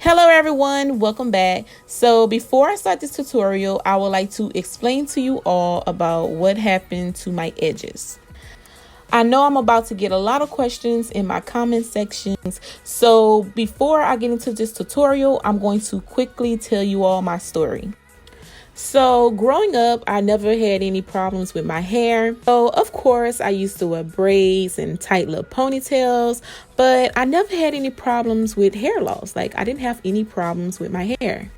Hello everyone, welcome back. So before I start this tutorial, I would like to explain to you all about what happened to my edges. I know I'm about to get a lot of questions in my comment sections, so before I get into this tutorial, I'm going to quickly tell you all my story. So growing up, I never had any problems with my hair. So of course, I used to wear braids and tight little ponytails, but I never had any problems with hair loss. Like I didn't have any problems with my hair.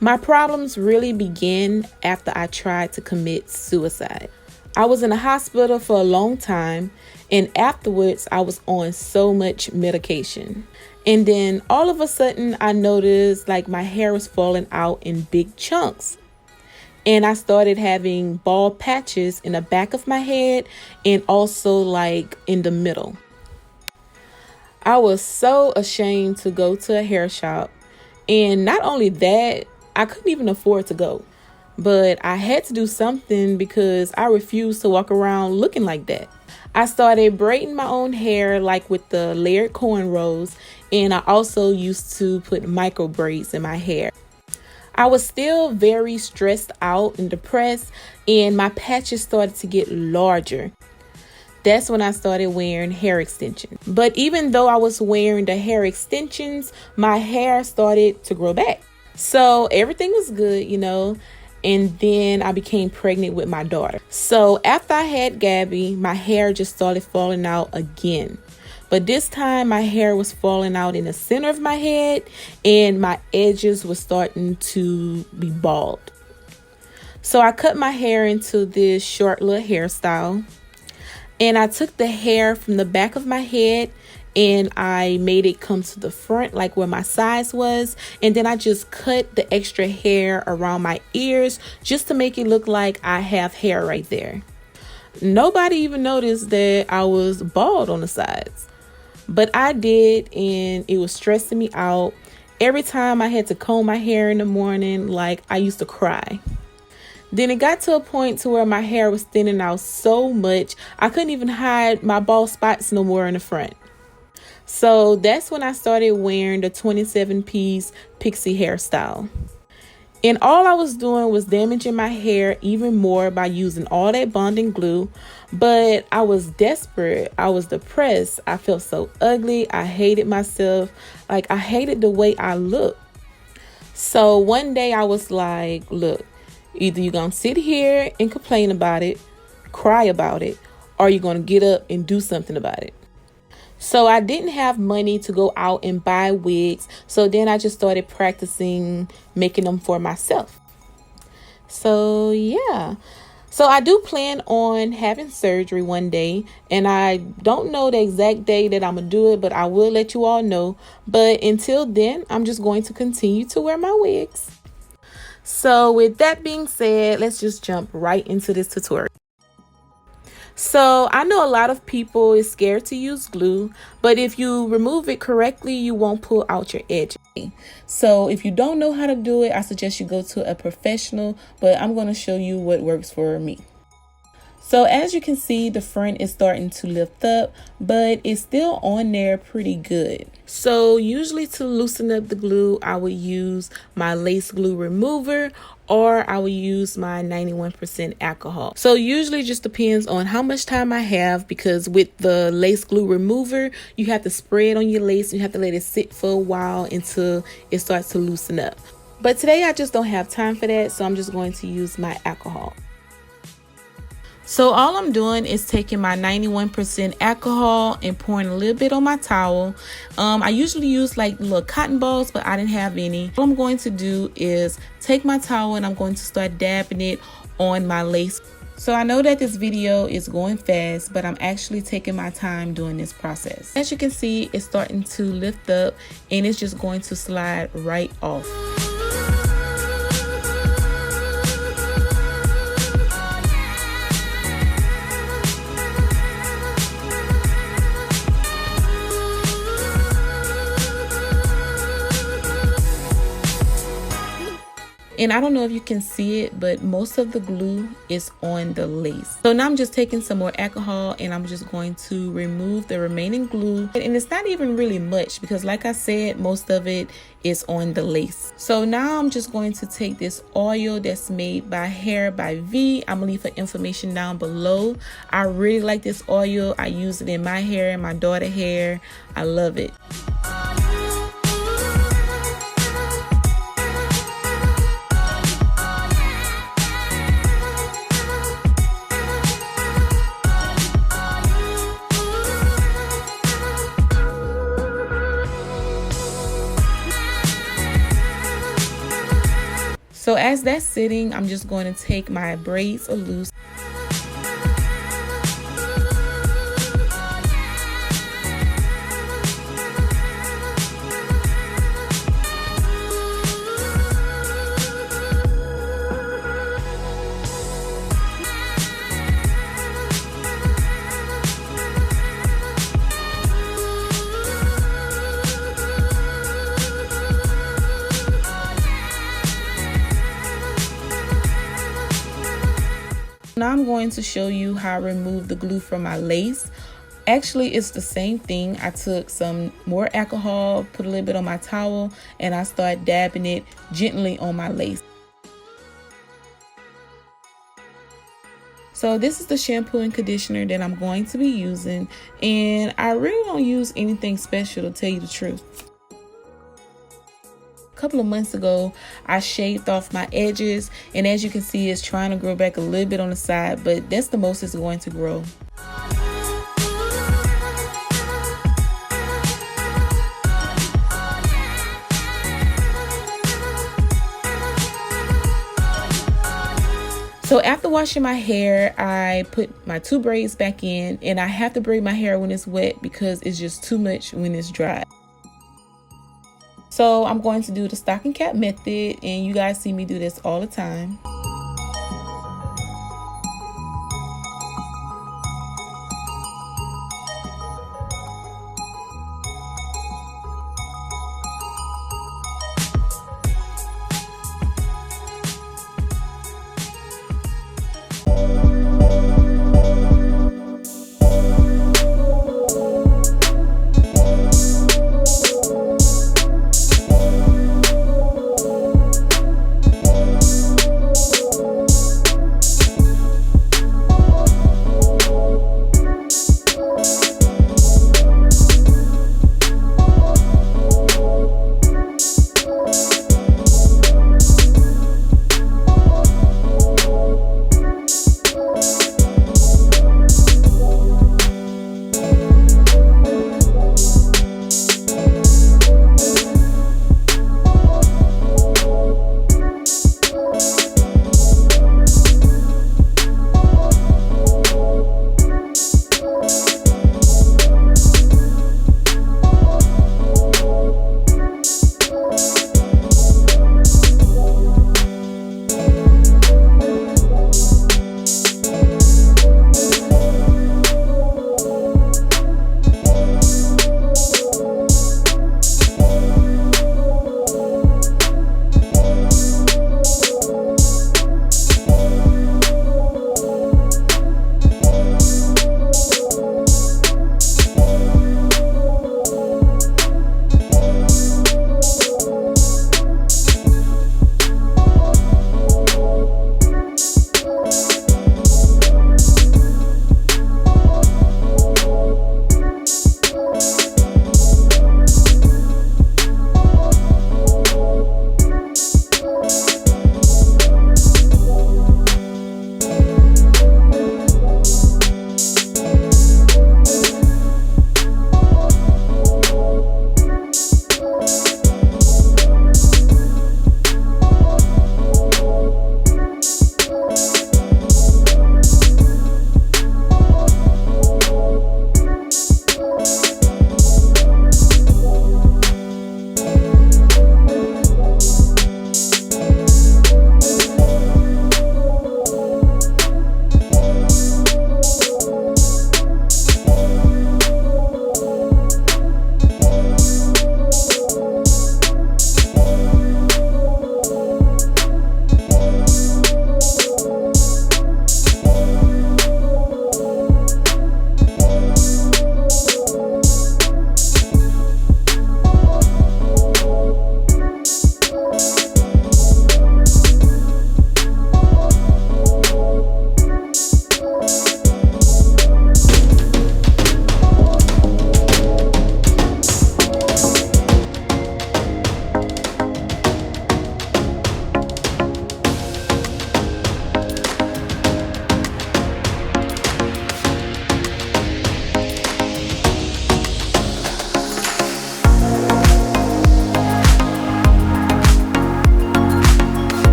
My problems really began after I tried to commit suicide. I was in the hospital for a long time, and afterwards I was on so much medication. And then all of a sudden I noticed like my hair was falling out in big chunks. And I started having bald patches in the back of my head and also like in the middle. I was so ashamed to go to a hair shop. And not only that, I couldn't even afford to go. But I had to do something because I refused to walk around looking like that. I started braiding my own hair like with the layered cornrows, and I also used to put micro braids in my hair. I was still very stressed out and depressed, and my patches started to get larger. That's when I started wearing hair extensions. But even though I was wearing the hair extensions, my hair started to grow back. So everything was good, and then I became pregnant with my daughter. So after I had Gabby, my hair just started falling out again. But this time my hair was falling out in the center of my head and my edges were starting to be bald. So I cut my hair into this short little hairstyle, and I took the hair from the back of my head and I made it come to the front like where my size was, and then I just cut the extra hair around my ears just to make it look like I have hair right there. Nobody even noticed that I was bald on the sides, but I did, and it was stressing me out. Every time I had to comb my hair in the morning, like I used to cry. Then it got to a point to where my hair was thinning out so much I couldn't even hide my bald spots no more in the front. So that's when I started wearing the 27-piece pixie hairstyle. And all I was doing was damaging my hair even more by using all that bonding glue. But I was desperate. I was depressed. I felt so ugly. I hated myself. Like I hated the way I looked. So one day I was like, look, either you're going to sit here and complain about it, cry about it, or you're going to get up and do something about it. So I didn't have money to go out and buy wigs. So then I just started practicing making them for myself. So yeah. So I do plan on having surgery one day, and I don't know the exact day that I'm going to do it, but I will let you all know. But until then, I'm just going to continue to wear my wigs. So with that being said, let's just jump right into this tutorial. So I know a lot of people is scared to use glue, but if you remove it correctly, you won't pull out your edges. So if you don't know how to do it, I suggest you go to a professional, but I'm going to show you what works for me. So as you can see, the front is starting to lift up, but it's still on there pretty good. So usually to loosen up the glue, I would use my lace glue remover, or I will use my 91% alcohol. So usually just depends on how much time I have, because with the lace glue remover, you have to spray it on your lace. You have to let it sit for a while until it starts to loosen up. But today I just don't have time for that, so I'm just going to use my alcohol. So all I'm doing is taking my 91% alcohol and pouring a little bit on my towel. I usually use like little cotton balls, but I didn't have any. All I'm going to do is take my towel and I'm going to start dabbing it on my lace. So I know that this video is going fast, but I'm actually taking my time doing this process. As you can see, it's starting to lift up and it's just going to slide right off. And I don't know if you can see it, but most of the glue is on the lace. So now I'm just taking some more alcohol and I'm just going to remove the remaining glue. And it's not even really much because like I said, most of it is on the lace. So now I'm just going to take this oil that's made by Hair by V. I'm gonna leave her information down below. I really like this oil. I use it in my hair and my daughter's hair. I love it. So as that's sitting, I'm just going to take my braids loose. Now I'm going to show you how I remove the glue from my lace. Actually, it's the same thing. I took some more alcohol, put a little bit on my towel, and I start dabbing it gently on my lace. So this is the shampoo and conditioner that I'm going to be using, and I really don't use anything special to tell you the truth. A couple of months ago, I shaved off my edges, and as you can see, it's trying to grow back a little bit on the side, but that's the most it's going to grow. So after washing my hair, I put my 2 braids back in, and I have to braid my hair when it's wet because it's just too much when it's dry. So I'm going to do the stocking cap method, and you guys see me do this all the time.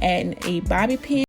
then adding a bobby pin